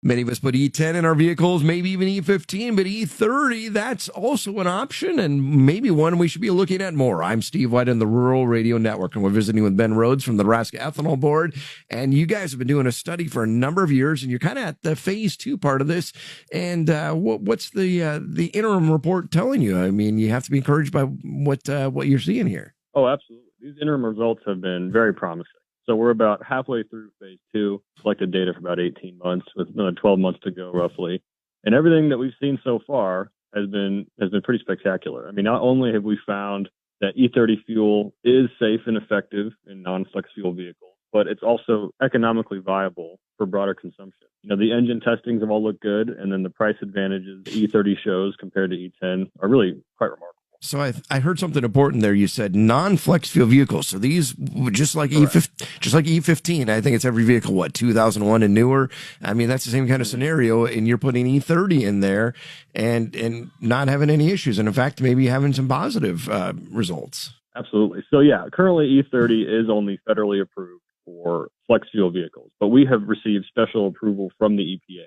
Many of us put E10 in our vehicles, maybe even E15, but E30, that's also an option and maybe one we should be looking at more. I'm Steve White on the Rural Radio Network, and we're visiting with Ben Rhodes from the Nebraska Ethanol Board. And you guys have been doing a study for a number of years, and you're kind of at the phase 2 part of this. And what's the interim report telling you? I mean, you have to be encouraged by what you're seeing here. Oh, absolutely. These interim results have been very promising. So we're about halfway through phase 2, collected data for about 18 months with another 12 months to go roughly. And everything that we've seen so far has been pretty spectacular. I mean, not only have we found that E30 fuel is safe and effective in non-flex fuel vehicles, but it's also economically viable for broader consumption. You know, the engine testings have all looked good, and then the price advantages the E30 shows compared to E10 are really quite remarkable. So I heard something important there. You said non-flex fuel vehicles. So these, just like E15, I think it's every vehicle, 2001 and newer. I mean, that's the same kind of scenario. And you're putting E30 in there and not having any issues. And in fact, maybe having some positive results. Absolutely. So yeah, currently E30 is only federally approved for flex fuel vehicles, but we have received special approval from the EPA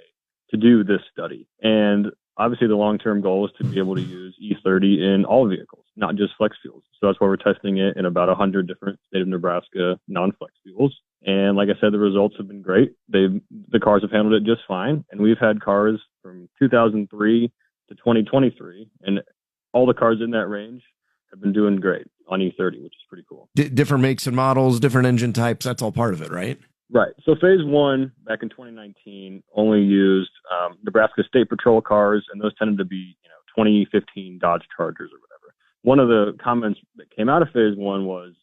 to do this study. And obviously, the long-term goal is to be able to use E30 in all vehicles, not just flex fuels. So that's why we're testing it in about 100 different state of Nebraska non-flex fuels. And like I said, the results have been great. The cars have handled it just fine. And we've had cars from 2003 to 2023, and all the cars in that range have been doing great on E30, which is pretty cool. Different makes and models, different engine types. That's all part of it, right? Right. So phase 1 back in 2019 only used Nebraska State Patrol cars, and those tended to be 2015 Dodge Chargers or whatever. One of the comments that came out of phase 1 was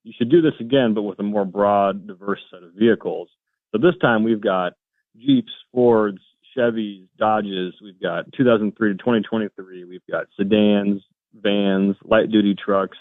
you should do this again, but with a more broad, diverse set of vehicles. So this time we've got Jeeps, Fords, Chevys, Dodges. We've got 2003 to 2023. We've got sedans, vans, light-duty trucks,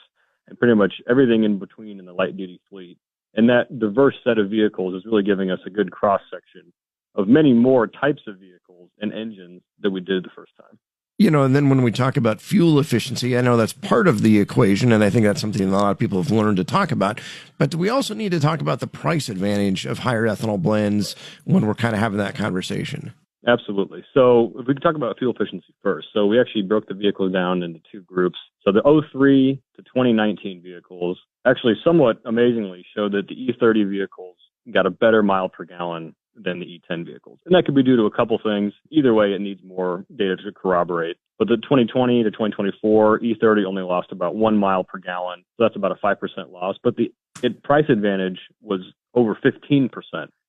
and pretty much everything in between in the light-duty fleet. And that diverse set of vehicles is really giving us a good cross-section of many more types of vehicles and engines that we did the first time. You know, and then when we talk about fuel efficiency, I know that's part of the equation, and I think that's something a lot of people have learned to talk about. But we also need to talk about the price advantage of higher ethanol blends when we're kind of having that conversation. Absolutely. So if we could talk about fuel efficiency first. So we actually broke the vehicle down into 2 groups. So the 03 to 2019 vehicles actually somewhat amazingly showed that the E30 vehicles got a better mile per gallon than the E10 vehicles. And that could be due to a couple things. Either way, it needs more data to corroborate. But the 2020 to 2024, E30 only lost about 1 mile per gallon. So that's about a 5% loss. But the price advantage was over 15%.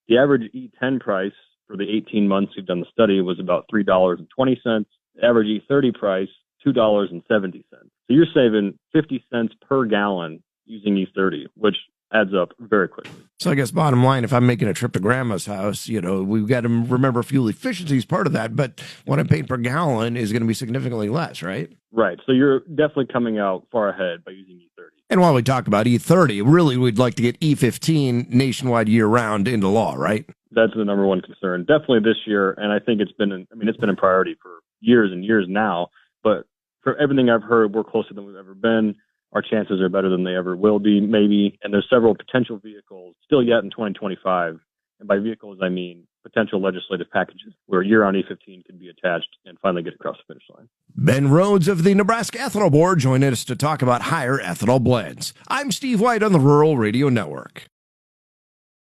The average E10 price for the 18 months we've done the study was about $3.20. The average E30 price, $2.70. So you're saving 50 cents per gallon using E30, which adds up very quickly. So I guess bottom line, if I'm making a trip to grandma's house, we've got to remember fuel efficiency is part of that, but what I'm paying per gallon is going to be significantly less, right? Right. So you're definitely coming out far ahead by using E30. And while we talk about E30, really we'd like to get E15 nationwide year-round into law, right? That's the number one concern. Definitely this year, and I think it's been a priority for years and years now. But for everything I've heard, we're closer than we've ever been. Our chances are better than they ever will be, maybe. And there's several potential vehicles still yet in 2025. And by vehicles, I mean potential legislative packages where year-round E15 can be attached and finally get across the finish line. Ben Rhodes of the Nebraska Ethanol Board joined us to talk about higher ethanol blends. I'm Steve White on the Rural Radio Network.